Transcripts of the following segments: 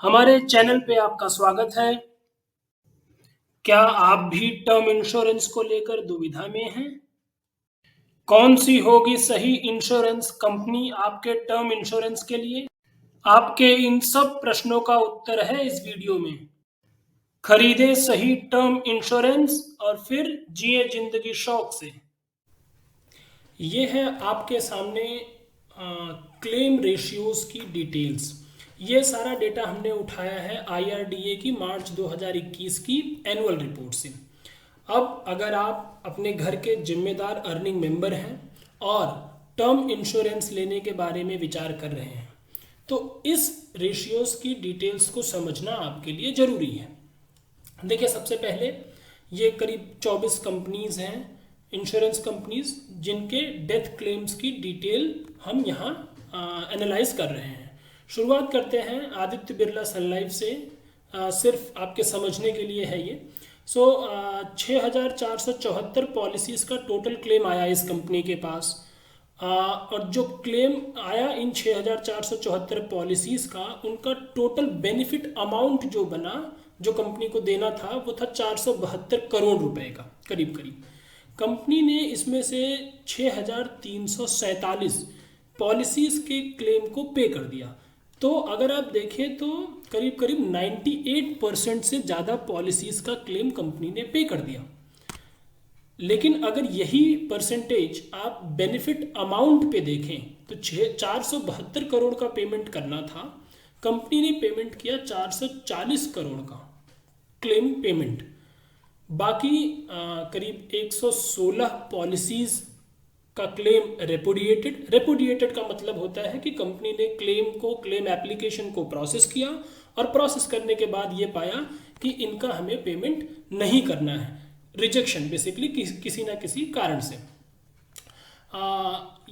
हमारे चैनल पे आपका स्वागत है। क्या आप भी टर्म इंश्योरेंस को लेकर दुविधा में हैं? कौन सी होगी सही इंश्योरेंस कंपनी आपके टर्म इंश्योरेंस के लिए? आपके इन सब प्रश्नों का उत्तर है इस वीडियो में। खरीदे सही टर्म इंश्योरेंस और फिर जिए जिंदगी शौक से। ये है आपके सामने क्लेम रेशियोज की डिटेल्स। ये सारा डेटा हमने उठाया है IRDA की मार्च 2021 की एनुअल रिपोर्ट से। अब अगर आप अपने घर के जिम्मेदार अर्निंग मेंबर हैं और टर्म इंश्योरेंस लेने के बारे में विचार कर रहे हैं तो इस रेशियोज की डिटेल्स को समझना आपके लिए ज़रूरी है। देखिए, सबसे पहले ये करीब 24 कंपनीज हैं, इंश्योरेंस कंपनीज, जिनके डेथ क्लेम्स की डिटेल हम यहाँ एनालाइज कर रहे हैं। शुरुआत करते हैं आदित्य बिरला सन लाइफ से। सिर्फ आपके समझने के लिए है ये। 6,474 पॉलिसीज का टोटल क्लेम आया इस कंपनी के पास। और जो क्लेम आया इन 6,474 पॉलिसीज का, उनका टोटल बेनिफिट अमाउंट जो बना, जो कंपनी को देना था, वो था 472 करोड़ रुपए का करीब करीब। कंपनी ने इसमें से 6,347 पॉलिसीज के क्लेम को पे कर दिया। तो अगर आप देखें तो करीब करीब 98% से ज़्यादा पॉलिसीज का क्लेम कंपनी ने पे कर दिया। लेकिन अगर यही परसेंटेज आप बेनिफिट अमाउंट पे देखें तो 472 करोड़ का पेमेंट करना था, कंपनी ने पेमेंट किया 440 करोड़ का क्लेम पेमेंट। बाकी करीब 116 पॉलिसीज का क्लेम रेपुडिएटेड का मतलब होता है कि कंपनी ने क्लेम एप्लीकेशन को प्रोसेस किया और प्रोसेस करने के बाद ये पाया कि इनका हमें पेमेंट नहीं करना है, रिजेक्शन बेसिकली किसी ना किसी कारण से।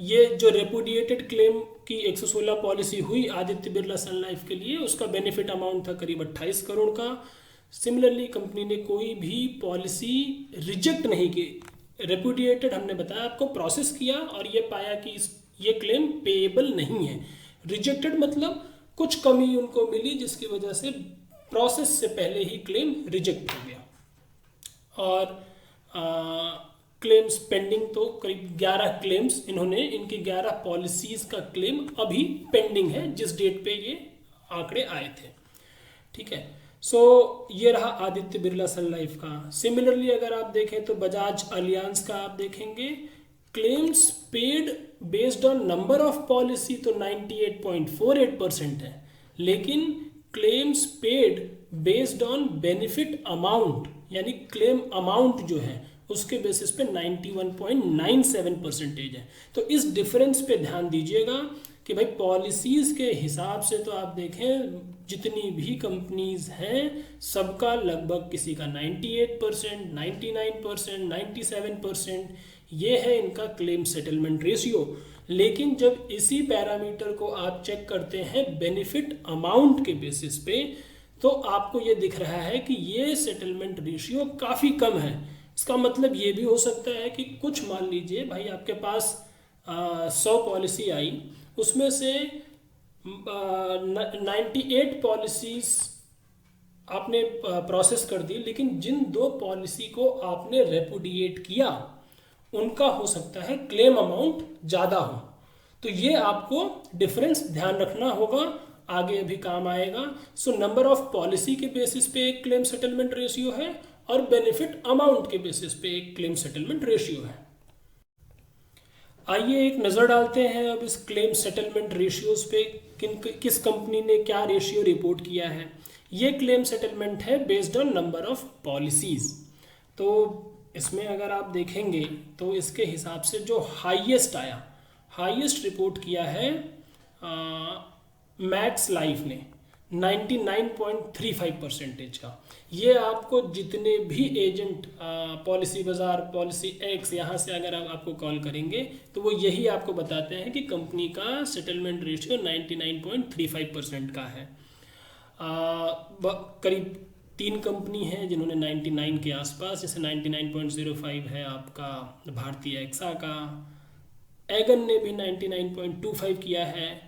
ये जो रेपुडिएटेड क्लेम की 116 पॉलिसी हुई आदित्य बिरला सन लाइफ के लिए, उसका बेनिफिट अमाउंट था करीब 28 करोड़ का। सिमिलरली कंपनी ने कोई भी पॉलिसी रिजेक्ट नहीं की। रेपुडिएटेड हमने बताया आपको, प्रोसेस किया और ये पाया कि ये क्लेम पेएबल नहीं है। रिजेक्टेड मतलब कुछ कमी उनको मिली जिसकी वजह से प्रोसेस से पहले ही क्लेम रिजेक्ट हो गया। और क्लेम्स पेंडिंग तो करीब 11 क्लेम्स इनकी 11 पॉलिसीज का क्लेम अभी पेंडिंग है जिस डेट पे ये आंकड़े आए थे। ठीक है, ये रहा आदित्य बिरला सन लाइफ का। सिमिलरली अगर आप देखें तो बजाज अलियांस का आप देखेंगे claims paid based on number of policy तो 98.48% है, लेकिन claims paid based on benefit amount यानी क्लेम अमाउंट जो है उसके बेसिस पे 91.97% है। तो इस डिफरेंस पे ध्यान दीजिएगा कि भाई पॉलिसीज के हिसाब से तो आप देखें जितनी भी कंपनीज हैं सबका लगभग किसी का 98%, 99%, 97% ये है इनका क्लेम सेटलमेंट रेशियो। लेकिन जब इसी पैरामीटर को आप चेक करते हैं बेनिफिट अमाउंट के बेसिस पे तो आपको ये दिख रहा है कि ये सेटलमेंट रेशियो काफ़ी कम है। इसका मतलब ये भी हो सकता है कि कुछ, मान लीजिए भाई आपके पास 100 पॉलिसी आई, उसमें से 98 पॉलिसीज आपने प्रोसेस कर दी, लेकिन जिन 2 पॉलिसी को आपने रेपुडिएट किया उनका हो सकता है क्लेम अमाउंट ज़्यादा हो। तो ये आपको डिफरेंस ध्यान रखना होगा, आगे अभी काम आएगा। नंबर ऑफ पॉलिसी के बेसिस पे एक क्लेम सेटलमेंट रेशियो है और बेनिफिट अमाउंट के बेसिस पे एक क्लेम सेटलमेंट रेशियो है। आइए एक नज़र डालते हैं अब इस क्लेम सेटलमेंट रेशियोज पे किस कंपनी ने क्या रेशियो रिपोर्ट किया है। ये क्लेम सेटलमेंट है based on number of policies. तो इसमें अगर आप देखेंगे तो इसके हिसाब से जो हाईएस्ट रिपोर्ट किया है मैक्स लाइफ ने 99.35% का। ये आपको जितने भी एजेंट पॉलिसी बाजार, पॉलिसी एक्स, यहाँ से अगर आपको कॉल करेंगे तो वो यही आपको बताते हैं कि कंपनी का सेटलमेंट रेशियो 99.35% का है। करीब 3 कंपनी हैं जिन्होंने 99 के आसपास, जैसे 99.05 है आपका भारतीय एक्सा का, एगन ने भी 99.25 किया है,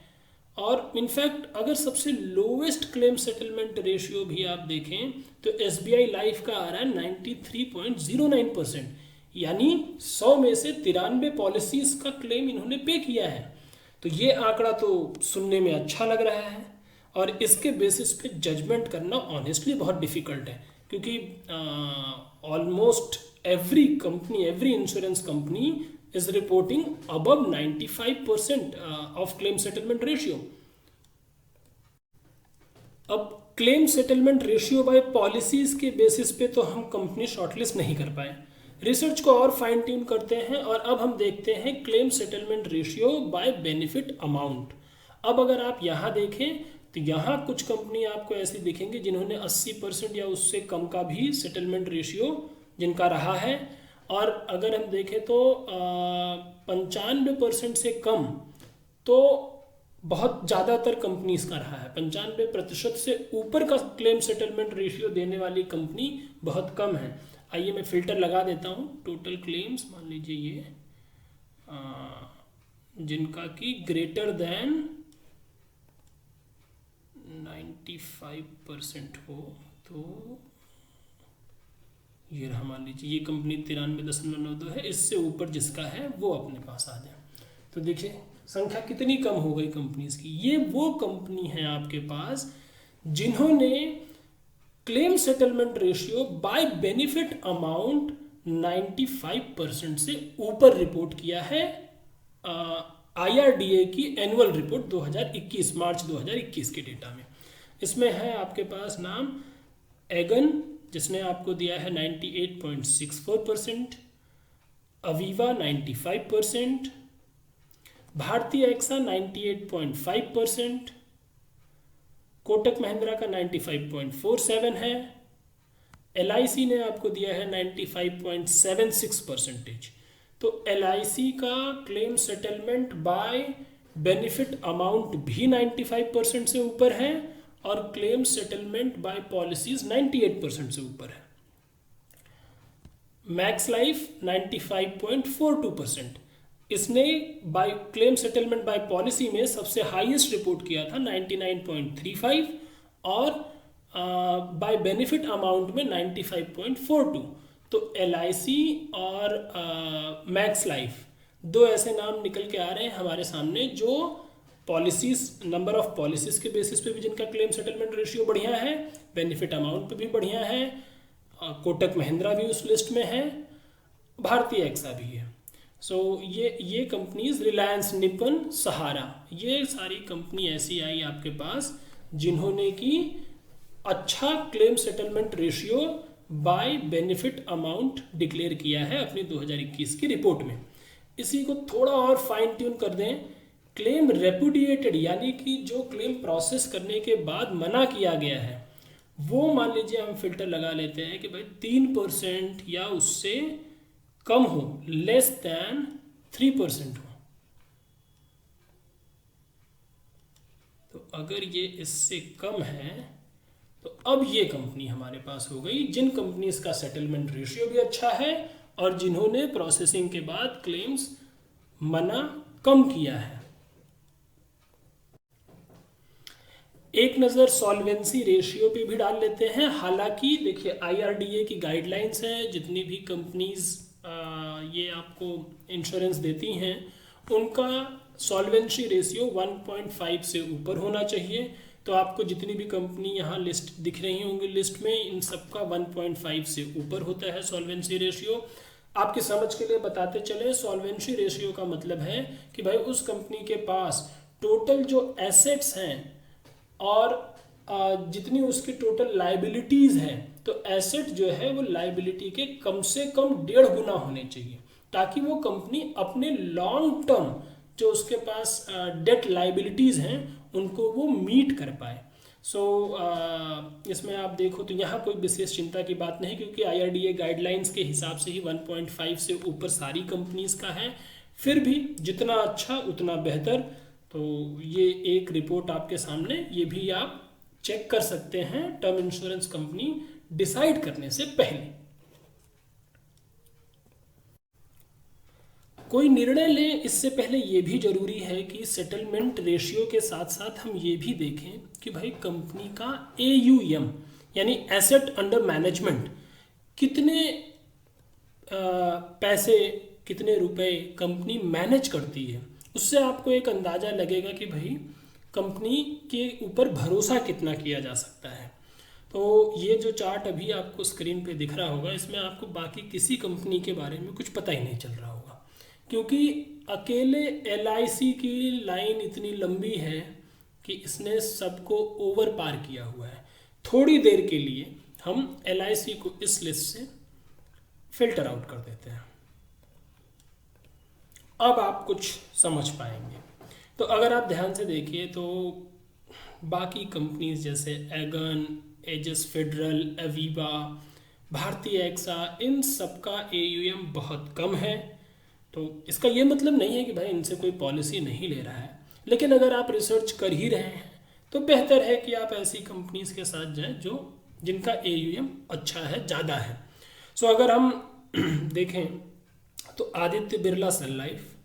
और इनफैक्ट अगर सबसे लोवेस्ट क्लेम सेटलमेंट रेशियो भी आप देखें तो SBI लाइफ का आ रहा है 93.09%, यानी 100 में से 93 पॉलिसीज का क्लेम इन्होंने पे किया है। तो ये आंकड़ा तो सुनने में अच्छा लग रहा है और इसके बेसिस पे जजमेंट करना ऑनेस्टली बहुत डिफिकल्ट है, क्योंकि almost every insurance company is reporting above 95% of claim settlement ratio. अब claim settlement ratio by policies के बेसिस पे तो हम कंपनी शॉर्टलिस्ट नहीं कर पाए, रिसर्च को और फाइन ट्यून करते हैं और अब हम देखते हैं claim settlement ratio by benefit amount. अब अगर आप यहाँ देखें तो यहाँ कुछ कंपनी आपको ऐसी दिखेंगी जिन्होंने 80% या उससे कम का भी सेटलमेंट रेशियो जिनका रहा है, और अगर हम देखें तो 95% से कम तो बहुत ज़्यादातर कंपनीज का रहा है। 95% से ऊपर का क्लेम सेटलमेंट रेशियो देने वाली कंपनी बहुत कम है। आइए मैं फिल्टर लगा देता हूँ। टोटल क्लेम्स मान लीजिए ये जिनका कि ग्रेटर देन 95% हो तो ये रहा, मान लीजिए ये कंपनी 93.92 है, इससे ऊपर जिसका है वो अपने पास आ जाए। तो देखिए संख्या कितनी कम हो गई कंपनीज की। ये वो कंपनी है आपके पास जिन्होंने claim settlement ratio by benefit amount 95% से ऊपर रिपोर्ट किया है IRDA की एनुअल रिपोर्ट 2021 मार्च 2021 के डेटा में। इसमें है आपके पास नाम एगन जिसने आपको दिया है 98.64%, अवीवा 95%, भारतीय एक्सा 98.5%, कोटक महिंद्रा का 95.47 है, LIC ने आपको दिया है 95.76%। तो LIC का claim settlement by benefit amount भी 95% से ऊपर है और क्लेम सेटलमेंट बाय पॉलिसीज 98% से ऊपर है। मैक्स लाइफ 95.42%, इसने by claim settlement by policy में सबसे हाईएस्ट रिपोर्ट किया था 99.35 और बाय बेनिफिट अमाउंट में 95.42। तो LIC और मैक्स लाइफ दो ऐसे नाम निकल के आ रहे हैं हमारे सामने जो पॉलिसीज, नंबर ऑफ पॉलिसीज के बेसिस पे भी जिनका क्लेम सेटलमेंट रेशियो बढ़िया है, बेनिफिट अमाउंट पे भी बढ़िया है। कोटक महिंद्रा भी उस लिस्ट में है, भारतीय एक्सा भी है। सो ये कंपनीज, रिलायंस, निपन, सहारा, ये सारी कंपनी ऐसी आई आपके पास जिन्होंने की अच्छा claim settlement ratio by benefit amount declare किया है अपनी 2021 की रिपोर्ट में। इसी को थोड़ा और फाइन ट्यून कर दें, क्लेम रेपुडिएटेड यानी कि जो क्लेम प्रोसेस करने के बाद मना किया गया है वो मान लीजिए हम फिल्टर लगा लेते हैं कि भाई 3% या उससे कम हो, लेस देन 3% हो। तो अगर ये इससे कम है तो अब ये कंपनी हमारे पास हो गई जिन कंपनीज का सेटलमेंट रेशियो भी अच्छा है और जिन्होंने प्रोसेसिंग के बाद क्लेम्स मना कम किया है। एक नज़र सॉल्वेंसी रेशियो पे भी डाल लेते हैं। हालांकि देखिए IRDA की गाइडलाइंस हैं, जितनी भी कंपनीज ये आपको इंश्योरेंस देती हैं उनका सॉल्वेंसी रेशियो 1.5 से ऊपर होना चाहिए। तो आपको जितनी भी कंपनी यहाँ लिस्ट दिख रही होंगी लिस्ट में, इन सबका 1.5 से ऊपर होता है सॉल्वेंसी रेशियो। आपकी समझ के लिए बताते चले, सॉल्वेंसी रेशियो का मतलब है कि भाई उस कंपनी के पास टोटल जो एसेट्स हैं और जितनी उसकी टोटल लाइबिलिटीज़ हैं, तो एसेट जो है वो लाइबिलिटी के कम से कम 1.5 गुना होने चाहिए ताकि वो कंपनी अपने लॉन्ग टर्म जो उसके पास डेट लाइबिलिटीज़ हैं उनको वो मीट कर पाए। इसमें आप देखो तो यहाँ कोई विशेष चिंता की बात नहीं, क्योंकि IRDA गाइडलाइंस के हिसाब से ही 1.5 से ऊपर सारी कंपनीज का है। फिर भी जितना अच्छा उतना बेहतर। तो ये एक रिपोर्ट आपके सामने, ये भी आप चेक कर सकते हैं टर्म इंश्योरेंस कंपनी डिसाइड करने से पहले। कोई निर्णय लें इससे पहले ये भी ज़रूरी है कि सेटलमेंट रेशियो के साथ साथ हम ये भी देखें कि भाई कंपनी का AUM यानी एसेट अंडर मैनेजमेंट कितने पैसे, कितने रुपए कंपनी मैनेज करती है। उससे आपको एक अंदाज़ा लगेगा कि भाई कंपनी के ऊपर भरोसा कितना किया जा सकता है। तो ये जो चार्ट अभी आपको स्क्रीन पे दिख रहा होगा, इसमें आपको बाकी किसी कंपनी के बारे में कुछ पता ही नहीं चल रहा होगा, क्योंकि अकेले LIC की लाइन इतनी लंबी है कि इसने सबको ओवर पार किया हुआ है। थोड़ी देर के लिए हम LIC को इस लिस्ट से फिल्टर आउट कर देते हैं। अब आप कुछ समझ पाएंगे। तो अगर आप ध्यान से देखिए तो बाकी कंपनीज जैसे एगन, एजिस फेडरल, अवीवा, भारतीय एक्सा, इन सब का AUM बहुत कम है। तो इसका ये मतलब नहीं है कि भाई इनसे कोई पॉलिसी नहीं ले रहा है, लेकिन अगर आप रिसर्च कर ही रहे हैं तो बेहतर है कि आप ऐसी कंपनीज के साथ जाएं जो जिनका AUM अच्छा है, ज़्यादा है। सो अगर हम देखें तो Aditya Birla Sun Life,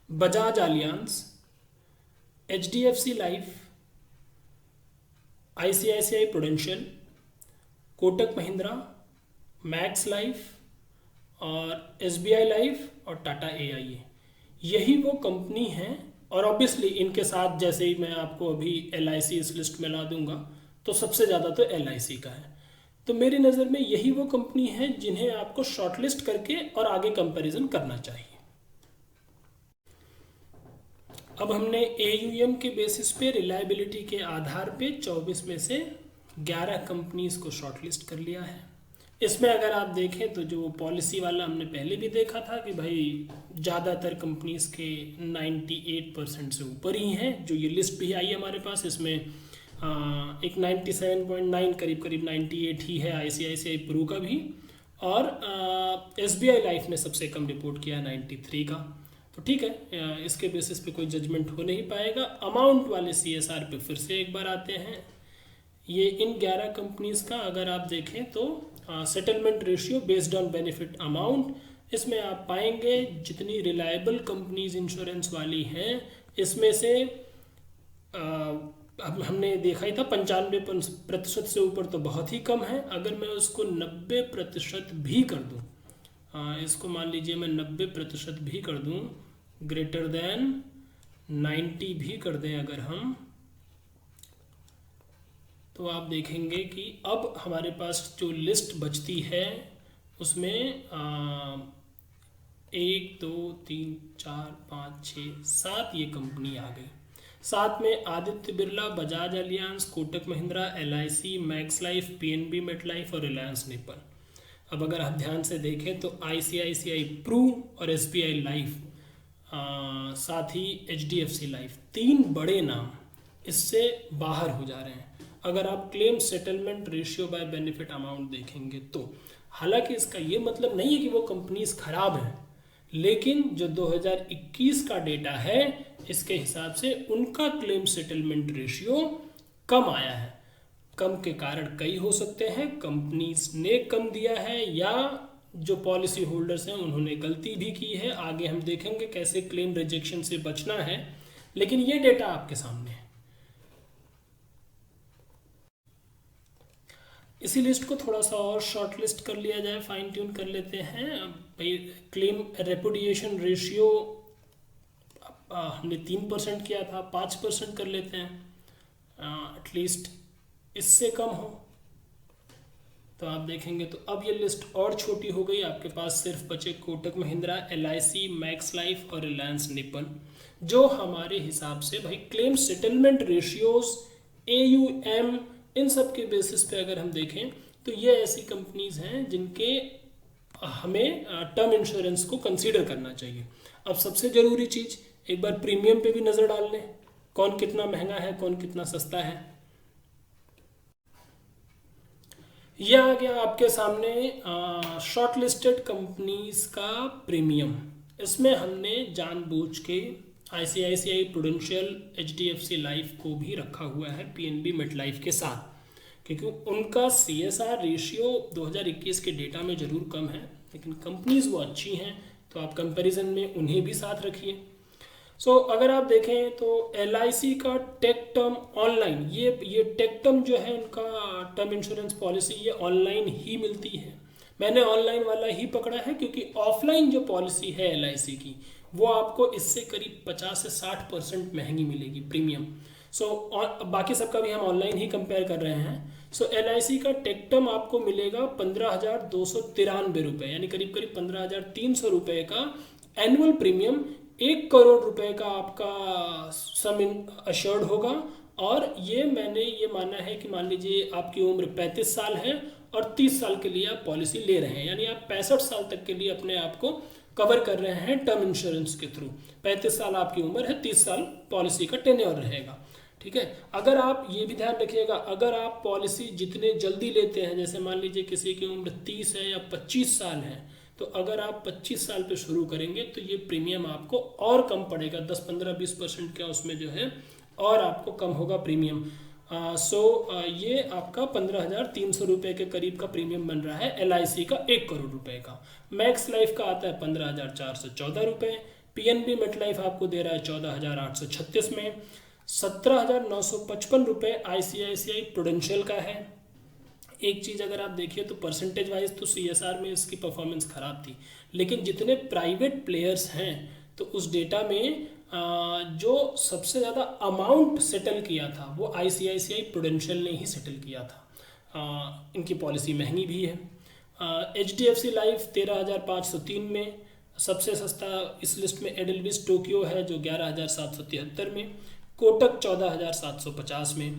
Bajaj Allianz, HDFC Life, ICICI Prudential, Kotak Mahindra, Max Life और SBI लाइफ और टाटा AIA, यही वो कंपनी हैं। और ऑब्वियसली इनके साथ जैसे ही मैं आपको अभी LIC इस लिस्ट में ला दूंगा तो सबसे ज़्यादा तो LIC का है। तो मेरी नज़र में यही वो कंपनी है जिन्हें आपको शॉर्टलिस्ट करके और आगे कंपैरिजन करना चाहिए। अब हमने AUM के बेसिस पे रिलायबिलिटी के आधार पे 24 में से 11 कंपनीज को शॉर्टलिस्ट कर लिया है। इसमें अगर आप देखें तो जो पॉलिसी वाला हमने पहले भी देखा था कि भाई ज़्यादातर कंपनीज के 98% से ऊपर ही हैं। जो ये लिस्ट भी आई है हमारे पास, इसमें एक 97.9 करीब करीब 98 ही है ICICI प्रू का भी, और SBI लाइफ ने सबसे कम रिपोर्ट किया 93 का। तो ठीक है, इसके बेसिस पे कोई जजमेंट हो नहीं पाएगा। अमाउंट वाले CSR पे फिर से एक बार आते हैं। ये इन 11 कंपनीज का अगर आप देखें तो settlement ratio based on benefit amount, इसमें आप पाएंगे जितनी रिलायबल कंपनीज इंश्योरेंस वाली हैं इसमें से अब हमने देखा ही था 95% से ऊपर तो बहुत ही कम है। अगर मैं उसको 90% भी कर दूं, इसको मान लीजिए मैं 90% भी कर दूं, ग्रेटर देन 90 भी कर दें अगर हम, तो आप देखेंगे कि अब हमारे पास जो लिस्ट बचती है उसमें 1 2 3 4 5 6 7 ये कंपनी आ गई। साथ में Aditya Birla, Bajaj Allianz, Kotak Mahindra, LIC, max life, PNB MetLife और रिलायंस निपल। अब अगर आप ध्यान से देखें तो ICICI प्रू और SBI लाइफ, साथ ही HDFC लाइफ, 3 बड़े नाम इससे बाहर हो जा रहे हैं अगर आप claim settlement ratio by benefit amount देखेंगे तो। हालांकि इसका ये मतलब नहीं है कि वो कंपनीज खराब हैं, लेकिन जो 2021 का डेटा है इसके हिसाब से उनका क्लेम सेटलमेंट रेशियो कम आया है। कम के कारण कई हो सकते हैं, कंपनीज ने कम दिया है या जो पॉलिसी होल्डर्स हैं उन्होंने गलती भी की है। आगे हम देखेंगे कैसे क्लेम रिजेक्शन से बचना है, लेकिन ये डेटा आपके सामने है। इसी लिस्ट को थोड़ा सा और शॉर्ट लिस्ट कर लिया जाए, फाइन ट्यून कर लेते हैं। भाई क्लेम रेपुडिएशन रेशियो हमने 3% किया था, 5% कर लेते हैं, एटलीस्ट इससे कम हो। तो आप देखेंगे तो अब ये लिस्ट और छोटी हो गई। आपके पास सिर्फ बचे Kotak Mahindra, LIC, max Life और रिलायंस निपल, जो हमारे हिसाब से भाई क्लेम सेटलमेंट रेशियोज, AUM, इन सब के बेसिस पे अगर हम देखें तो ये ऐसी कंपनीज हैं जिनके हमें टर्म इंश्योरेंस को कंसीडर करना चाहिए। अब सबसे ज़रूरी चीज़, एक बार प्रीमियम पे भी नज़र डाल लें, कौन कितना महंगा है, कौन कितना सस्ता है। यह आ गया आपके सामने शॉर्ट लिस्टेड कंपनीज का प्रीमियम। इसमें हमने जानबूझ के ICICI प्रूडेंशियल, HDFC लाइफ को भी रखा हुआ है PNB मेटलाइफ के साथ, क्योंकि उनका CSR रेशियो 2021 के डेटा में ज़रूर कम है, लेकिन कंपनीज वो अच्छी हैं तो आप कंपैरिजन में उन्हें भी साथ रखिए। सो अगर आप देखें तो LIC का टेक टर्म ऑनलाइन, ये टेक टर्म जो है उनका टर्म इंश्योरेंस पॉलिसी ये ऑनलाइन ही मिलती है। मैंने ऑनलाइन वाला ही पकड़ा है क्योंकि ऑफलाइन जो पॉलिसी है LIC की वो आपको इससे करीब 50 से 60% महंगी मिलेगी प्रीमियम। सो बाकी सबका भी हम ऑनलाइन ही कंपेयर कर रहे हैं। सो LIC का टेक टर्म आपको मिलेगा 15,293 रुपये, यानी करीब करीब 15,300 रुपये का एनुअल प्रीमियम। 1 करोड़ रुपए का आपका सम अश्योर्ड होगा। और ये मैंने ये माना है कि मान लीजिए आपकी उम्र 35 साल है और 30 साल के लिए आप पॉलिसी ले रहे हैं, यानी आप 65 साल तक के लिए अपने आप को कवर कर रहे हैं टर्म इंश्योरेंस के थ्रू। 35 साल आपकी उम्र है, 30 साल पॉलिसी का टेन्योर रहेगा। ठीक है, अगर आप ये भी ध्यान रखिएगा, अगर आप पॉलिसी जितने जल्दी लेते हैं, जैसे मान लीजिए किसी की उम्र 30 है या 25 साल है, तो अगर आप 25 साल पे शुरू करेंगे तो ये प्रीमियम आपको और कम पड़ेगा, 10, 15, 20% का उसमें जो है और आपको कम होगा प्रीमियम। ये आपका 15,300 रुपये के करीब का प्रीमियम बन रहा है LIC का 1 करोड़ रुपए का। मैक्स लाइफ का आता है 15,414 रुपये। PNB मेटलाइफ आपको दे रहा है 14,836 में। 17,955 रुपये ICICI प्रूडेंशियल का है। एक चीज़ अगर आप देखिए तो परसेंटेज वाइज तो CSR में इसकी परफॉर्मेंस ख़राब थी, लेकिन जितने प्राइवेट प्लेयर्स हैं तो उस डेटा में जो सबसे ज़्यादा अमाउंट सेटल किया था वो ICICI प्रूडेंशियल ने ही सेटल किया था। इनकी पॉलिसी महंगी भी है। HDFC लाइफ 13,503 में। सबसे सस्ता इस लिस्ट में एडेलविस टोक्यो है जो 11,773 में। कोटक 14,750 में।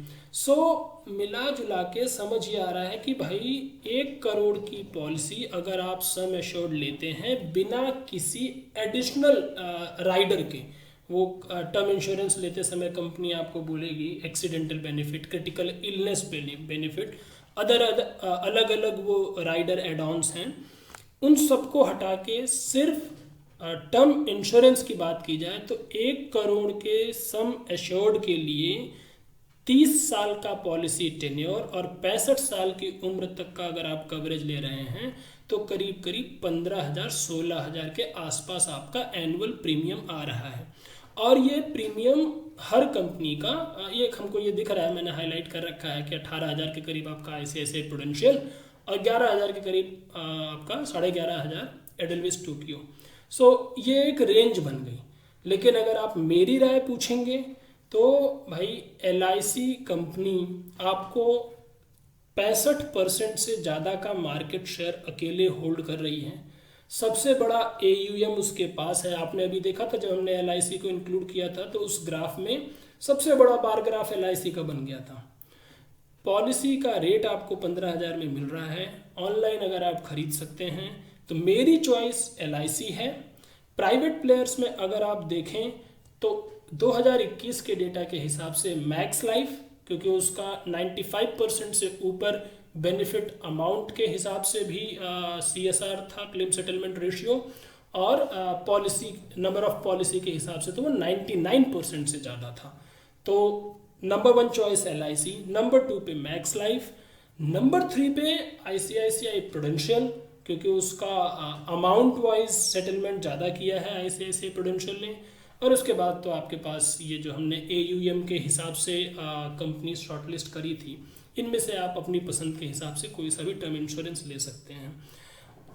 मिला जुला के समझ ये आ रहा है कि भाई 1 करोड़ की पॉलिसी अगर आप सम एश्योर्ड लेते हैं बिना किसी एडिशनल राइडर के, वो टर्म इंश्योरेंस लेते समय कंपनी आपको बोलेगी accidental benefit, critical illness benefit, अलग अलग वो राइडर एड ऑन्स हैं, उन सबको हटा के सिर्फ टर्म इंश्योरेंस की बात की जाए तो 1 करोड़ के सम एश्योर्ड के लिए 30 साल का पॉलिसी टेन्योर और 65 साल की उम्र तक का अगर आप कवरेज ले रहे हैं तो करीब करीब 15,000 16,000 के आसपास आपका एनुअल प्रीमियम आ रहा है। और ये प्रीमियम हर कंपनी का ये हमको ये दिख रहा है, मैंने हाईलाइट कर रखा है कि 18,000 के करीब आपका ICICI प्रूडेंशियल और 11,000 के करीब आपका 11,500 एडेलविस टोक्यो। ये एक रेंज बन गई। लेकिन अगर आप मेरी राय पूछेंगे तो भाई LIC कंपनी आपको 65% से ज़्यादा का मार्केट शेयर अकेले होल्ड कर रही है। सबसे बड़ा AUM उसके पास है। आपने अभी देखा था जब हमने LIC को इंक्लूड किया था तो उस ग्राफ में सबसे बड़ा बार ग्राफ LIC का बन गया था। पॉलिसी का रेट आपको 15,000 में मिल रहा है। ऑनलाइन अगर आप खरीद सकते हैं तो मेरी चॉइस LIC है। प्राइवेट प्लेयर्स में अगर आप देखें तो 2021 के डेटा के हिसाब से मैक्स लाइफ, क्योंकि उसका 95% से ऊपर बेनिफिट अमाउंट के हिसाब से भी CSR था, क्लेम सेटलमेंट रेशियो, और पॉलिसी नंबर ऑफ पॉलिसी के हिसाब से तो वो 99% से ज़्यादा था। तो नंबर 1 चॉइस LIC, नंबर 2 पे मैक्स लाइफ, नंबर 3 पे ICICI प्रूडेंशियल, क्योंकि उसका अमाउंट वाइज सेटलमेंट ज़्यादा किया है ICICI प्रूडेंशियल ने। और उसके बाद तो आपके पास ये जो हमने AUM के हिसाब से कंपनी शॉर्टलिस्ट करी थी, इनमें से आप अपनी पसंद के हिसाब से कोई सा भी टर्म इंश्योरेंस ले सकते हैं।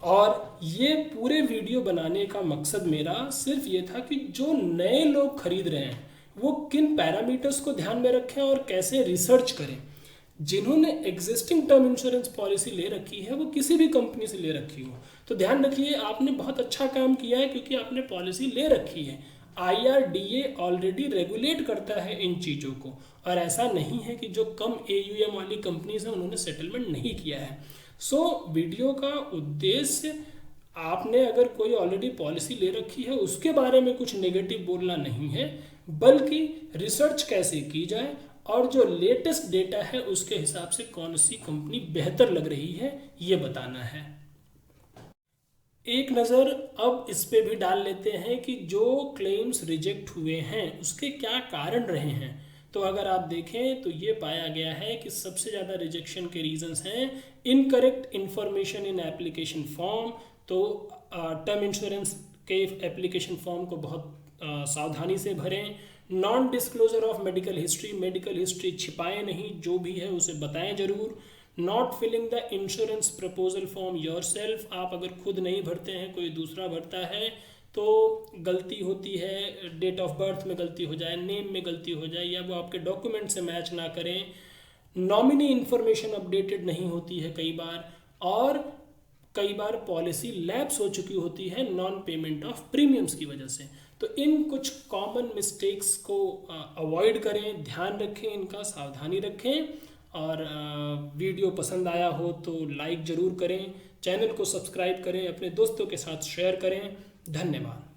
और ये पूरे वीडियो बनाने का मकसद मेरा सिर्फ ये था कि जो नए लोग खरीद रहे हैं वो किन पैरामीटर्स को ध्यान में रखें और कैसे रिसर्च करें। जिन्होंने एग्जिस्टिंग टर्म इंश्योरेंस पॉलिसी ले रखी है वो किसी भी कंपनी से ले रखी हो तो ध्यान रखिए आपने बहुत अच्छा काम किया है, क्योंकि आपने पॉलिसी ले रखी है। IRDA ऑलरेडी रेगुलेट करता है इन चीज़ों को, और ऐसा नहीं है कि जो कम AUM वाली कंपनीज हैं उन्होंने सेटलमेंट नहीं किया है। वीडियो का उद्देश्य आपने अगर कोई ऑलरेडी पॉलिसी ले रखी है उसके बारे में कुछ नेगेटिव बोलना नहीं है, बल्कि रिसर्च कैसे की जाए और जो लेटेस्ट डेटा है उसके हिसाब से कौन सी कंपनी बेहतर लग रही है ये बताना है। एक नज़र अब इस पे भी डाल लेते हैं कि जो क्लेम्स रिजेक्ट हुए हैं उसके क्या कारण रहे हैं। तो अगर आप देखें तो ये पाया गया है कि सबसे ज़्यादा रिजेक्शन के रीजंस हैं incorrect information in application form. तो टर्म इंश्योरेंस के एप्लीकेशन फॉर्म को बहुत सावधानी से भरें। Non disclosure of medical history छिपाएं नहीं, जो भी है उसे बताएं जरूर। Not filling the insurance proposal form yourself, आप अगर खुद नहीं भरते हैं, कोई दूसरा भरता है तो गलती होती है, डेट ऑफ बर्थ में गलती हो जाए, नेम में गलती हो जाए, या वो आपके डॉक्यूमेंट से मैच ना करें। नॉमिनी इन्फॉर्मेशन अपडेटेड नहीं होती है कई बार, और कई बार पॉलिसी लैप्स हो चुकी होती है नॉन पेमेंट ऑफ प्रीमियम्स की वजह से। तो इन कुछ कॉमन मिस्टेक्स को अवॉइड करें, ध्यान रखें, इनका सावधानी रखें। और वीडियो पसंद आया हो तो लाइक ज़रूर करें, चैनल को सब्सक्राइब करें, अपने दोस्तों के साथ शेयर करें। धन्यवाद।